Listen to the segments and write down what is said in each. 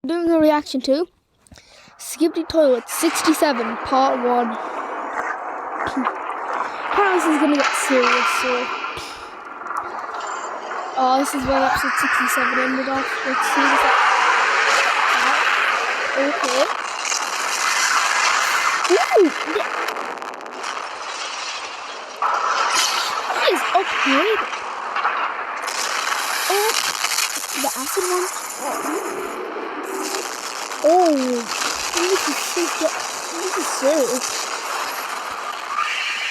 Doing a reaction to SKIBIDI Toilet 67 Part 1. Apparently this is gonna get serious, so this is where episode 67 ended off. Let's see this out. Okay. Ooh! He is upgraded. Oh, the acid one. Oh, this is serious.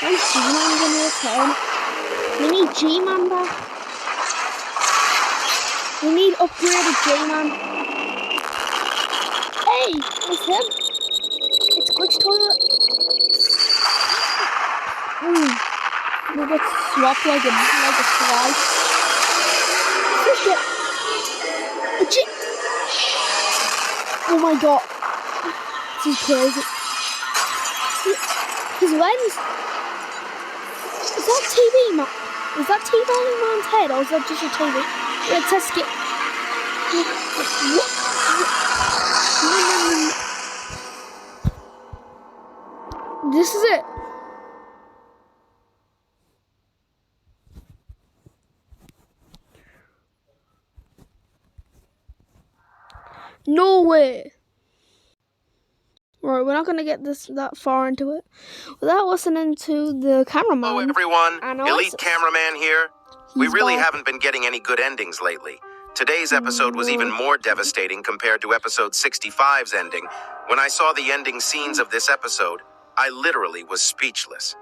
Where's G-Man gonna return? We need G-Man back. We need upgraded G-Man. Hey, it's him. It's Glitch Toilet. We got swapped like a fly. Let's get a G. Oh my god. This is crazy. His lens. Is that TV man? Is that TV man's head or is that just a TV? Let's test it. This is it. No way. Right, we're not gonna get that far into it without listening to the cameraman. Hello everyone, Elite Cameraman here. We really haven't been getting any good endings lately. Today's episode was even more devastating compared to episode 65's ending. When I saw the ending scenes of this episode, I literally was speechless.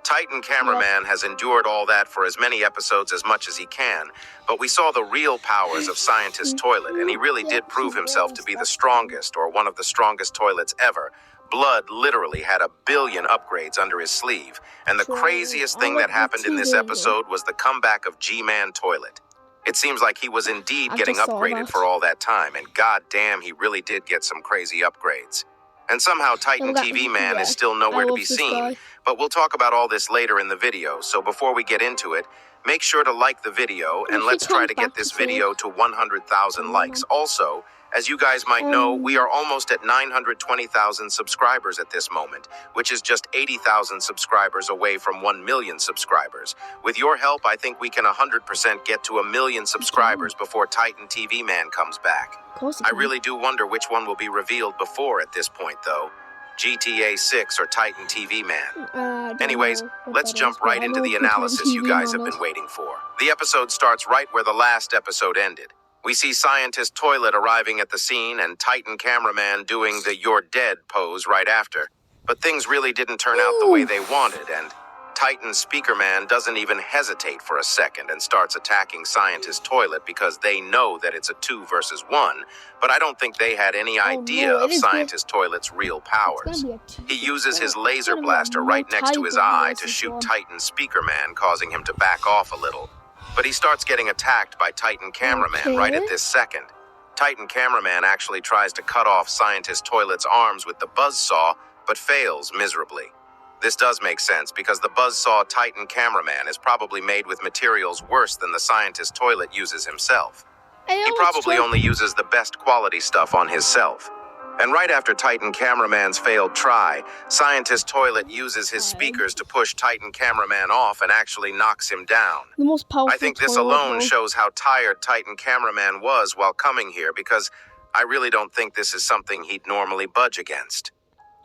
Titan Cameraman has endured all that for as many episodes as much as he can, but we saw the real powers of Scientist Toilet, and he really did prove himself to be the strongest, or one of the strongest toilets ever. Blood literally had 1 billion upgrades under his sleeve, and the craziest thing that happened in this episode was the comeback of G-Man Toilet. It seems like he was indeed getting upgraded for all that time, and goddamn, he really did get some crazy upgrades. And somehow Titan TV Man is still nowhere to be seen, but we'll talk about all this later in the video, so before we get into it, make sure to like the video, and let's try to get this video to 100,000 likes. Also, as you guys might know, we are almost at 920,000 subscribers at this moment, which is just 80,000 subscribers away from 1 million subscribers. With your help, I think we can 100% get to 1 million subscribers before Titan TV Man comes back. I really do wonder which one will be revealed before at this point, though. GTA 6 or Titan TV Man. Anyways, let's jump right into the analysis you guys have been waiting for. The episode starts right where the last episode ended. We see Scientist Toilet arriving at the scene and Titan Cameraman doing the "you're dead" pose right after. But things really didn't turn out the way they wanted, and Titan Speaker Man doesn't even hesitate for a second and starts attacking Scientist Toilet because they know that it's a 2 versus 1, but I don't think they had any idea of Scientist Toilet's real powers. He uses his laser blaster right next to his eye to shoot Titan Speaker Man, causing him to back off a little. But he starts getting attacked by Titan Cameraman right at this second. Titan Cameraman actually tries to cut off Scientist Toilet's arms with the buzzsaw, but fails miserably. This does make sense because the buzzsaw Titan Cameraman is probably made with materials worse than the Scientist Toilet uses himself. He probably only uses the best quality stuff on himself. And right after Titan Cameraman's failed try, Scientist Toilet uses his speakers to push Titan Cameraman off and actually knocks him down. I think this alone shows how tired Titan Cameraman was while coming here, because I really don't think this is something he'd normally budge against.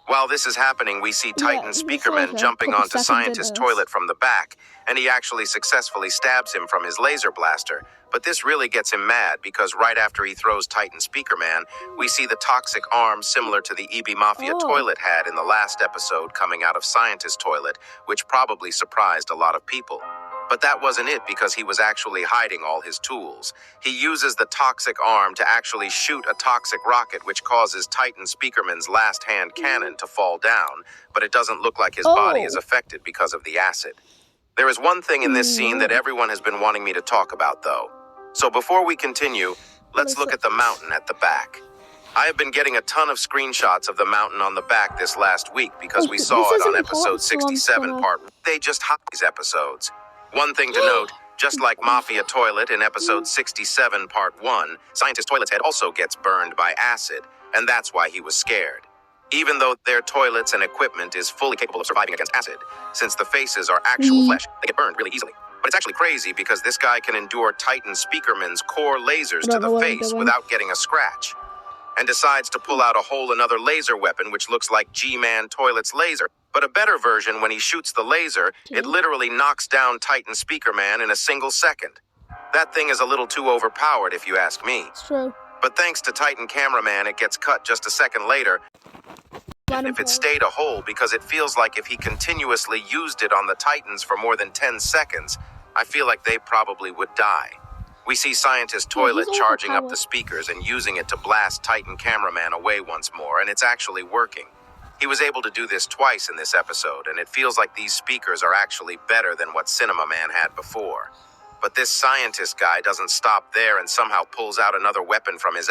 While this is happening, we see Titan Speakerman jumping onto Scientist Toilet from the back, and he actually successfully stabs him from his laser blaster. But this really gets him mad, because right after he throws Titan Speakerman, we see the toxic arm similar to the EB Mafia Toilet had in the last episode coming out of Scientist Toilet, which probably surprised a lot of people. But that wasn't it, because he was actually hiding all his tools. He uses the toxic arm to actually shoot a toxic rocket, which causes Titan Speakerman's last hand cannon to fall down, but it doesn't look like his body is affected because of the acid. There is one thing in this scene that everyone has been wanting me to talk about, though. So before we continue, let's look at the mountain at the back. I have been getting a ton of screenshots of the mountain on the back this last week because we saw it on episode 67 part. They just hide these episodes. One thing to note, Just like Mafia Toilet in episode 67, part 1, Scientist Toilet's head also gets burned by acid, and that's why he was scared. Even though their toilets and equipment is fully capable of surviving against acid, since the faces are actual flesh, they get burned really easily. But it's actually crazy because this guy can endure Titan Speakerman's core lasers to the face without getting a scratch, and decides to pull out a whole another laser weapon which looks like G-Man Toilet's laser. But a better version, when he shoots the laser, it literally knocks down Titan Speakerman in a single second. That thing is a little too overpowered if you ask me. It's true. But thanks to Titan Cameraman, it gets cut just a second later. And if it stayed a hole, because it feels like if he continuously used it on the Titans for more than 10 seconds, I feel like they probably would die. We see Scientist Toilet charging up the speakers and using it to blast Titan Cameraman away once more, and it's actually working. He was able to do this twice in this episode, and it feels like these speakers are actually better than what Cinema Man had before. But this scientist guy doesn't stop there and somehow pulls out another weapon from his...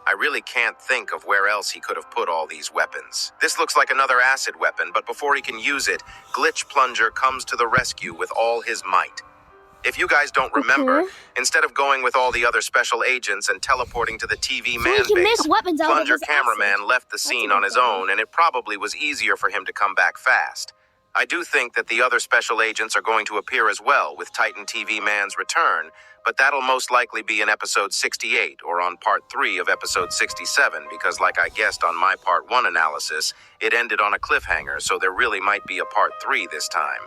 I really can't think of where else he could have put all these weapons. This looks like another acid weapon, but before he can use it, Glitch Plunger comes to the rescue with all his might. If you guys don't remember, instead of going with all the other special agents and teleporting to the TV man base, Plunger Cameraman left the scene on his own, and it probably was easier for him to come back fast. I do think that the other special agents are going to appear as well with Titan TV Man's return, but that'll most likely be in episode 68 or on part 3 of episode 67, because like I guessed on my part 1 analysis, it ended on a cliffhanger, so there really might be a part 3 this time.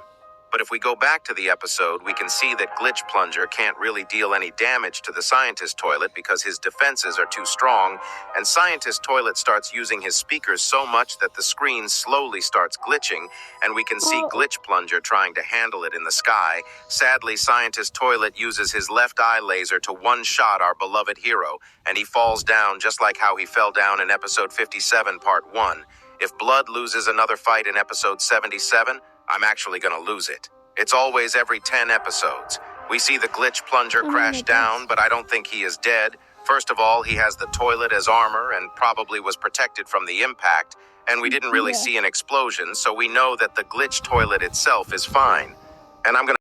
But if we go back to the episode, we can see that Glitch Plunger can't really deal any damage to the Scientist Toilet because his defenses are too strong, and Scientist Toilet starts using his speakers so much that the screen slowly starts glitching, and we can see Glitch Plunger trying to handle it in the sky. Sadly, Scientist Toilet uses his left eye laser to one-shot our beloved hero, and he falls down just like how he fell down in episode 57, part 1. If Blood loses another fight in episode 77, I'm actually gonna lose it. It's always every 10 episodes. We see the Glitch Plunger crash down, but I don't think he is dead. First of all, he has the toilet as armor and probably was protected from the impact, and we didn't really see an explosion, so we know that the Glitch Toilet itself is fine. And I'm gonna